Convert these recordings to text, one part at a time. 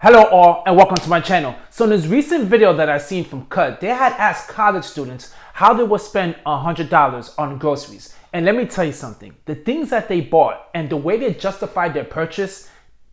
Hello all and welcome to my channel. So in this recent video that I seen from Cut, they had asked college students how they would spend $100 on groceries. And let me tell you something, the things that they bought and the way they justified their purchase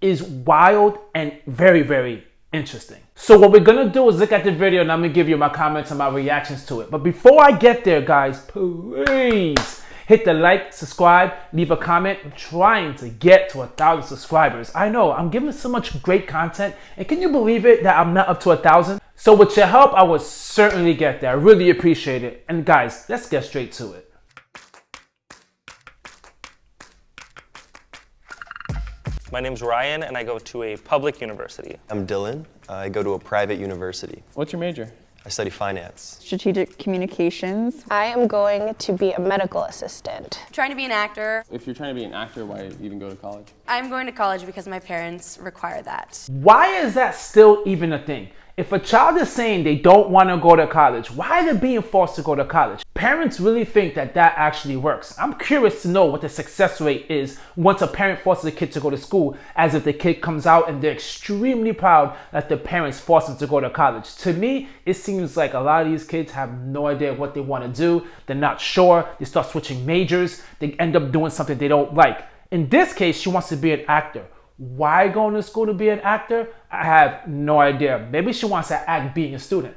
is wild and very, very interesting. So what we're gonna do is look at the video and I'm gonna give you my comments and my reactions to it. But before I get there, guys, please hit the like, subscribe, leave a comment. I'm trying to get to 1,000 subscribers. I know, I'm giving so much great content. And can you believe it that I'm not up to 1,000? So with your help, I will certainly get there. I really appreciate it. And guys, let's get straight to it. My name's Ryan and I go to a public university. I'm Dylan. I go to a private university. What's your major? I study finance. Strategic communications. I am going to be a medical assistant. I'm trying to be an actor. If you're trying to be an actor, why even go to college? I'm going to college because my parents require that. Why is that still even a thing? If a child is saying they don't want to go to college, why are they being forced to go to college? Parents really think that that actually works. I'm curious to know what the success rate is once a parent forces a kid to go to school, as if the kid comes out and they're extremely proud that the parents forced them to go to college. To me, it seems like a lot of these kids have no idea what they want to do. They're not sure. They start switching majors. They end up doing something they don't like. In this case, she wants to be an actor. Why going to school to be an actor? I have no idea. Maybe she wants to act being a student.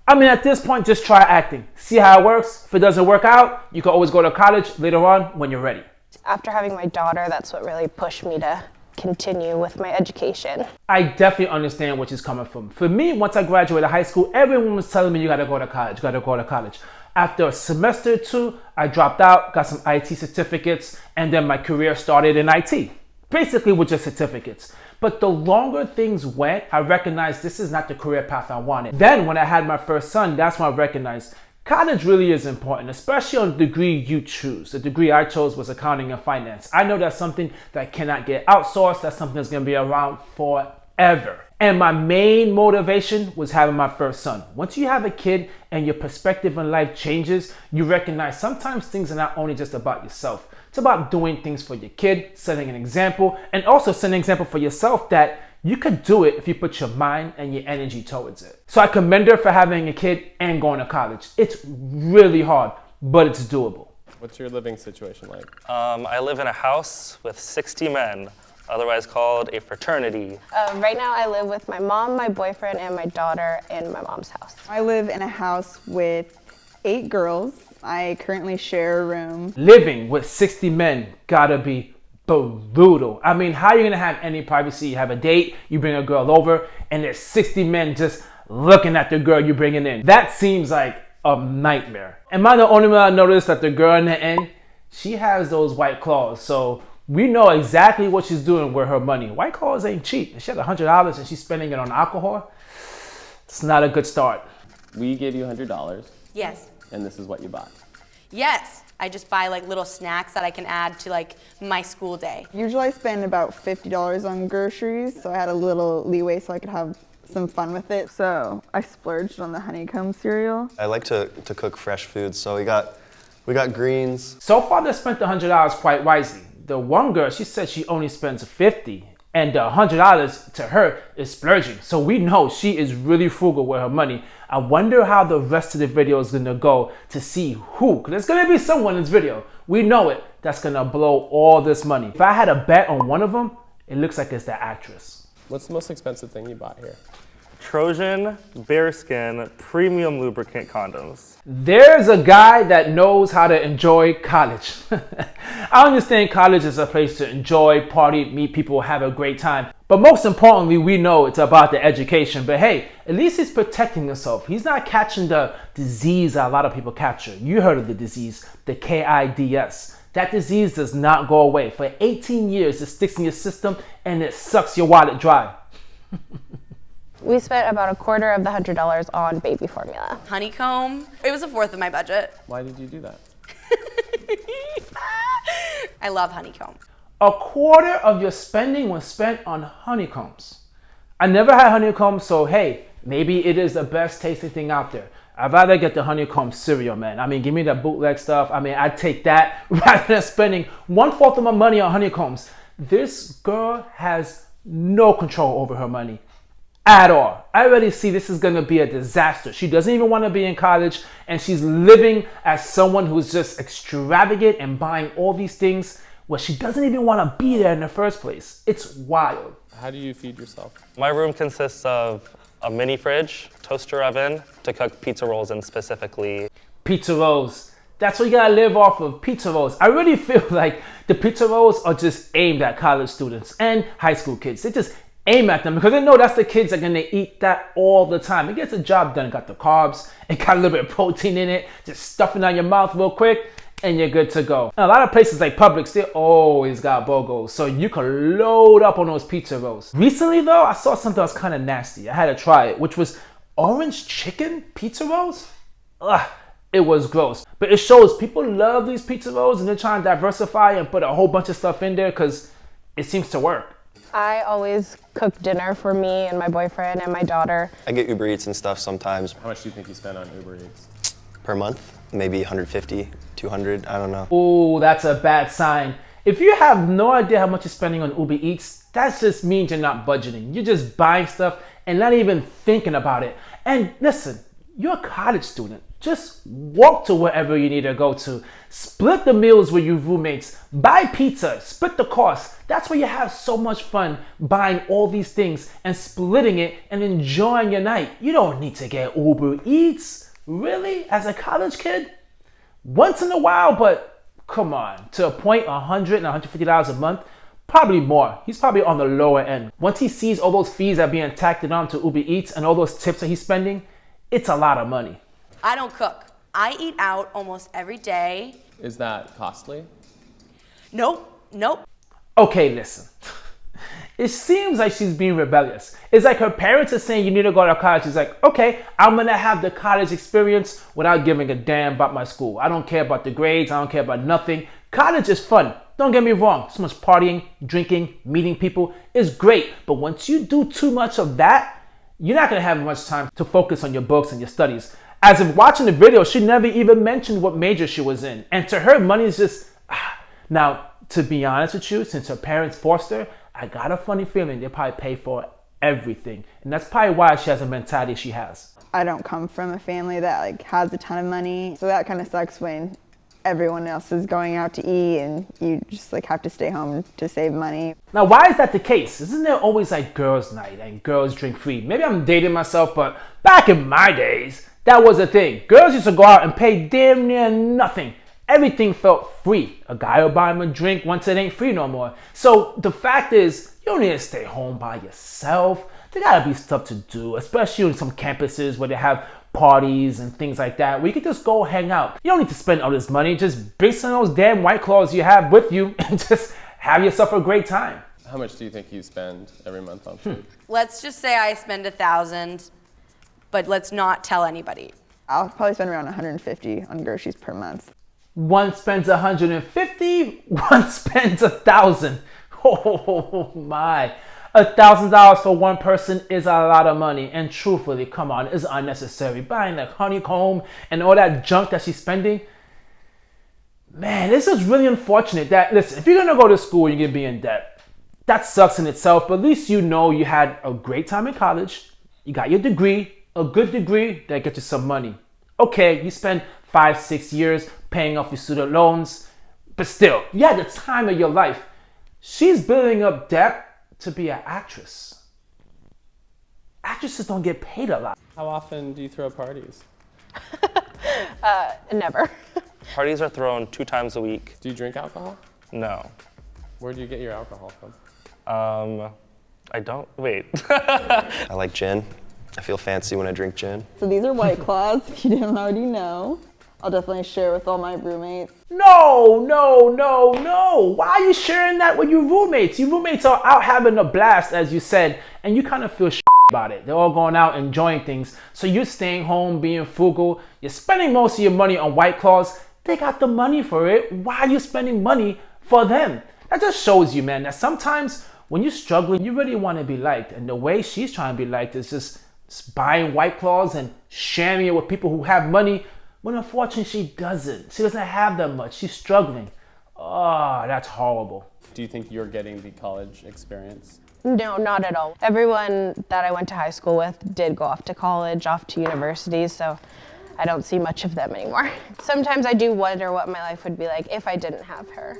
I mean, at this point, just try acting. See how it works. If it doesn't work out, you can always go to college later on when you're ready. After having my daughter, that's what really pushed me to continue with my education. I definitely understand where she's coming from. For me, once I graduated high school, everyone was telling me you gotta go to college, you gotta go to college. After a semester or two, I dropped out, got some IT certificates, and then my career started in IT. Basically with just certificates. But the longer things went, I recognized this is not the career path I wanted. Then when I had my first son, that's when I recognized college really is important, especially on the degree you choose. The degree I chose was accounting and finance. I know that's something that cannot get outsourced. That's something that's gonna be around forever. And my main motivation was having my first son. Once you have a kid and your perspective in life changes, you recognize sometimes things are not only just about yourself. It's about doing things for your kid, setting an example, and also setting an example for yourself that you could do it if you put your mind and your energy towards it. So I commend her for having a kid and going to college. It's really hard, but it's doable. What's your living situation like? I live in a house with 60 men, otherwise called a fraternity. Right now I live with my mom, my boyfriend, and my daughter in my mom's house. I live in a house with 8 girls. I currently share a room. Living with 60 men gotta be brutal. I mean, how are you gonna have any privacy? You have a date, you bring a girl over, and there's 60 men just looking at the girl you're bringing in. That seems like a nightmare. Am I the only one that noticed that the girl in the end, she has those white claws, so we know exactly what she's doing with her money. White claws ain't cheap. If she has $100 and she's spending it on alcohol, it's not a good start. We gave you $100. Yes. And this is what you bought. Yes. I just buy like little snacks that I can add to like my school day. Usually I spend about $50 on groceries, so I had a little leeway so I could have some fun with it. So I splurged on the honeycomb cereal. I like to cook fresh foods, so we got greens. So far, they spent $100 quite wisely. The one girl, she said she only spends $50, and the $100 to her is splurging. So we know she is really frugal with her money. I wonder how the rest of the video is gonna go to see who, because there's gonna be someone in this video, we know it, that's gonna blow all this money. If I had a bet on one of them, it looks like it's the actress. What's the most expensive thing you bought here? Trojan bearskin premium lubricant condoms. There's a guy that knows how to enjoy college. I understand college is a place to enjoy, party, meet people, have a great time. But most importantly, we know it's about the education. But hey, at least he's protecting himself. He's not catching the disease that a lot of people capture. You heard of the disease, the KIDS. That disease does not go away. For 18 years, it sticks in your system and it sucks your wallet dry. We spent about a quarter of the $100 on baby formula. Honeycomb, it was a fourth of my budget. Why did you do that? I love honeycomb. A quarter of your spending was spent on honeycombs. I never had honeycombs, so hey, maybe it is the best tasting thing out there. I'd rather get the honeycomb cereal, man. I mean, give me the bootleg stuff. I mean, I'd take that rather than spending 1/4 of my money on honeycombs. This girl has no control over her money. at all. I already see this is gonna be a disaster. She doesn't even want to be in college, and she's living as someone who's just extravagant and buying all these things where she doesn't even want to be there in the first place. It's wild. How do you feed yourself? My room consists of a mini fridge, toaster oven to cook pizza rolls in specifically. Pizza rolls. That's what you gotta live off of, pizza rolls. I really feel like the pizza rolls are just aimed at college students and high school kids. They just aim at them because they know that's the kids that are gonna eat that all the time. It gets the job done. It got the carbs, it got a little bit of protein in it. Just stuff it down your mouth real quick and you're good to go. And a lot of places like Publix, they always got BOGOs, so you can load up on those pizza rolls. Recently though, I saw something that was kind of nasty. I had to try it, which was orange chicken pizza rolls. Ugh. It was gross. But it shows people love these pizza rolls and they're trying to diversify and put a whole bunch of stuff in there because it seems to work. I always cook dinner for me and my boyfriend and my daughter. I get Uber Eats and stuff sometimes. How much do you think you spend on Uber Eats? Per month, maybe 150, 200, I don't know. Ooh, that's a bad sign. If you have no idea how much you're spending on Uber Eats, that just means you're not budgeting. You're just buying stuff and not even thinking about it. And listen, you're a college student. Just walk to wherever you need to go to. Split the meals with your roommates. Buy pizza. Split the cost. That's where you have so much fun buying all these things and splitting it and enjoying your night. You don't need to get Uber Eats. Really? As a college kid? Once in a while, but come on. To a point, $100 and $150 a month? Probably more. He's probably on the lower end. Once he sees all those fees that are being tacked on to Uber Eats and all those tips that he's spending, it's a lot of money. I don't cook. I eat out almost every day. Is that costly? Nope. Okay, listen. It seems like she's being rebellious. It's like her parents are saying you need to go to college. She's like, okay, I'm gonna have the college experience without giving a damn about my school. I don't care about the grades. I don't care about nothing. College is fun. Don't get me wrong. So much partying, drinking, meeting people is great. But once you do too much of that, you're not gonna have much time to focus on your books and your studies. As if watching the video, she never even mentioned what major she was in. And to her, money is just... Now, to be honest with you, since her parents forced her, I got a funny feeling they probably pay for everything. And that's probably why she has the mentality she has. I don't come from a family that like has a ton of money, so that kind of sucks when everyone else is going out to eat and you just like have to stay home to save money. Now, why is that the case? Isn't there always like girls' night and girls drink free? Maybe I'm dating myself, but back in my days, that was a thing. Girls used to go out and pay damn near nothing. Everything felt free. A guy will buy him a drink once it ain't free no more. So the fact is, you don't need to stay home by yourself. There gotta be stuff to do, especially on some campuses where they have parties and things like that, where you can just go hang out. You don't need to spend all this money. Just bring some of those damn White Claws you have with you and just have yourself a great time. How much do you think you spend every month on food? Let's just say I spend $1,000, but let's not tell anybody. I'll probably spend around 150 on groceries per month. One spends 150, one spends 1,000. Oh my. $1,000 for one person is a lot of money. And truthfully, come on, it's unnecessary. Buying like honeycomb and all that junk that she's spending. Man, this is really unfortunate that, listen, if you're gonna go to school, you're gonna be in debt. That sucks in itself, but at least you know you had a great time in college. You got your degree, a good degree that gets you some money. Okay, you spend 5-6 years paying off your student loans, but still, you had the time of your life. She's building up debt to be an actress. Actresses don't get paid a lot. How often do you throw parties? Never. Parties are thrown 2 times a week. Do you drink alcohol? No. Where do you get your alcohol from? I don't, wait. I like gin. I feel fancy when I drink gin. So these are White Claws, if you didn't already know. I'll definitely share with all my roommates. No. Why are you sharing that with your roommates? Your roommates are out having a blast, as you said, and you kind of feel about it. They're all going out enjoying things. So you're staying home, being frugal. You're spending most of your money on White Claws. They got the money for it. Why are you spending money for them? That just shows you, man, that sometimes when you're struggling, you really want to be liked. And the way she's trying to be liked is just buying White Claws and sharing it with people who have money, when unfortunately she doesn't. She doesn't have that much. She's struggling. Oh, that's horrible. Do you think you're getting the college experience? No, not at all. Everyone that I went to high school with did go off to college, off to universities, so I don't see much of them anymore. Sometimes I do wonder what my life would be like if I didn't have her.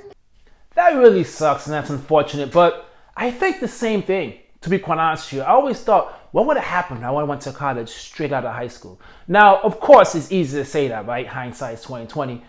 That really sucks and that's unfortunate, but I think the same thing, to be quite honest with you. I always thought, what would have happened if I went to college straight out of high school? Now, of course, it's easy to say that, right? Hindsight's 2020.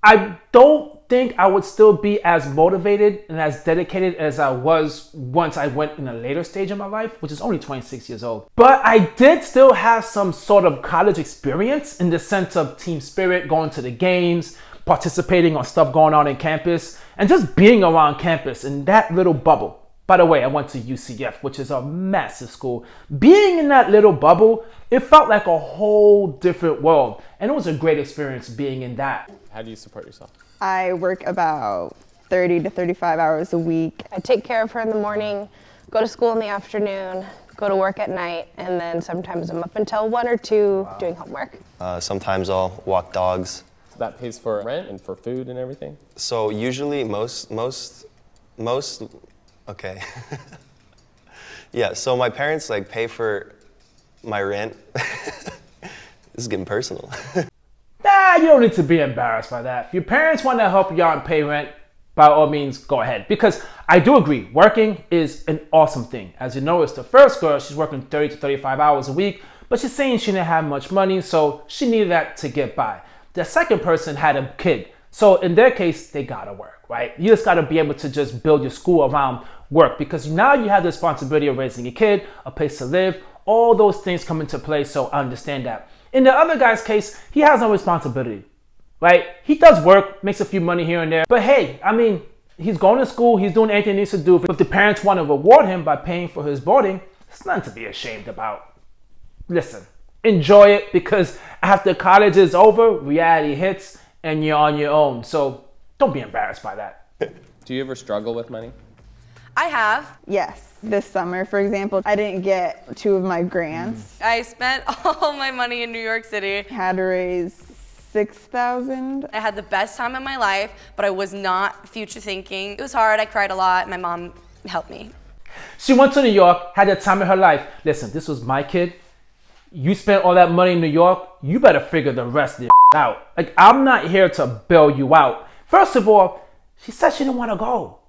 I don't think I would still be as motivated and as dedicated as I was once I went in a later stage of my life, which is only 26 years old. But I did still have some sort of college experience in the sense of team spirit, going to the games, participating on stuff going on in campus, and just being around campus in that little bubble. By the way, I went to UCF, which is a massive school. Being in that little bubble, it felt like a whole different world. And it was a great experience being in that. How do you support yourself? I work about 30 to 35 hours a week. I take care of her in the morning, go to school in the afternoon, go to work at night, and then sometimes I'm up until 1 or 2 doing homework. Sometimes I'll walk dogs. That pays for rent and for food and everything? So usually most, okay. Yeah, so my parents like pay for my rent. This is getting personal. Nah, you don't need to be embarrassed by that. If your parents want to help you out and pay rent, by all means, go ahead. Because I do agree, working is an awesome thing. As you know, it's the first girl, she's working 30 to 35 hours a week, but she's saying she didn't have much money, so she needed that to get by. The second person had a kid. So in their case, they gotta work, right? You just gotta be able to just build your school around work because now you have the responsibility of raising a kid, a place to live, all those things come into play, so I understand that. In the other guy's case, he has no responsibility, right? He does work, makes a few money here and there, but hey, I mean, he's going to school, he's doing anything he needs to do. If the parents want to reward him by paying for his boarding, it's nothing to be ashamed about. Listen, enjoy it because after college is over, reality hits and you're on your own. So don't be embarrassed by that. Do you ever struggle with money? I have. Yes. This summer, for example, I didn't get 2 of my grants. I spent all my money in New York City. Had to raise $6,000. I had the best time of my life, but I was not future thinking. It was hard, I cried a lot, my mom helped me. She went to New York, had the time of her life. Listen, this was my kid. You spent all that money in New York, you better figure the rest of it out. Like, I'm not here to bail you out. First of all, she said she didn't want to go.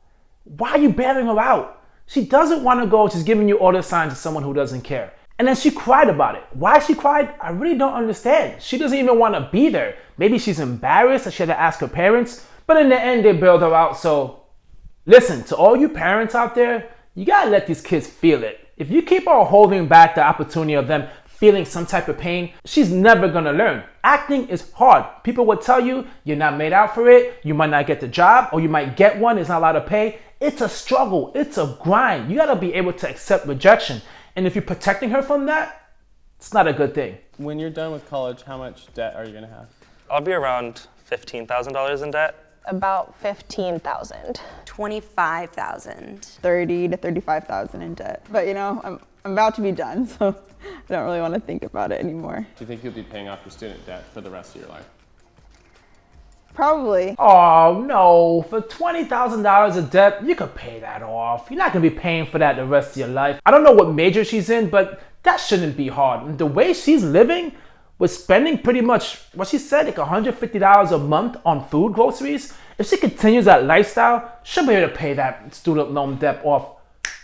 Why are you bailing her out? She doesn't want to go. She's giving you all the signs of someone who doesn't care. And then she cried about it. Why she cried, I really don't understand. She doesn't even want to be there. Maybe she's embarrassed that she had to ask her parents. But in the end, they bailed her out. So listen, to all you parents out there, you got to let these kids feel it. If you keep on holding back the opportunity of them feeling some type of pain, she's never going to learn. Acting is hard. People will tell you you're not made out for it. You might not get the job or you might get one. It's not a lot of pay. It's a struggle. It's a grind. You got to be able to accept rejection. And if you're protecting her from that, it's not a good thing. When you're done with college, how much debt are you going to have? I'll be around $15,000 in debt. About 15,000. 25,000. 30 to 35,000 in debt. But you know, I'm about to be done, so I don't really want to think about it anymore. Do you think you'll be paying off your student debt for the rest of your life? Probably. Oh no, for $20,000 of debt, you could pay that off. You're not gonna be paying for that the rest of your life. I don't know what major she's in, but that shouldn't be hard. And the way she's living, with spending pretty much, what she said, like $150 a month on food, groceries, if she continues that lifestyle, she'll be able to pay that student loan debt off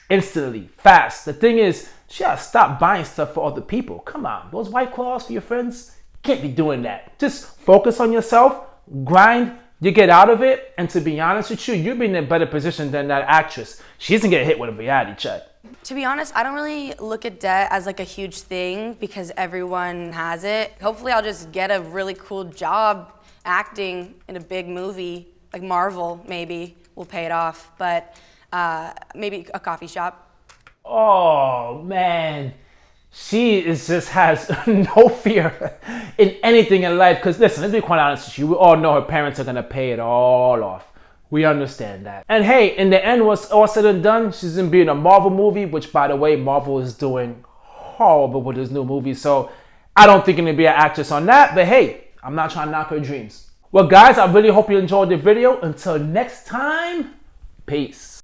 instantly, fast. The thing is, she gotta stop buying stuff for other people. Come on, those White Claws for your friends, can't be doing that. Just focus on yourself, grind, you get out of it, and to be honest with you, you'll be in a better position than that actress. She doesn't get hit with a reality check. To be honest, I don't really look at debt as like a huge thing because everyone has it. Hopefully I'll just get a really cool job acting in a big movie, like Marvel maybe will pay it off, but maybe a coffee shop. Oh man, she just has no fear in anything in life. Because listen, let's be quite honest with you, we all know her parents are gonna pay it all off. We understand that. And hey, in the end, what's all said and done, she's gonna be in a Marvel movie, which by the way, Marvel is doing horrible with this new movie. So I don't think gonna be an actress on that, but hey, I'm not trying to knock her dreams. Well guys, I really hope you enjoyed the video. Until next time, peace.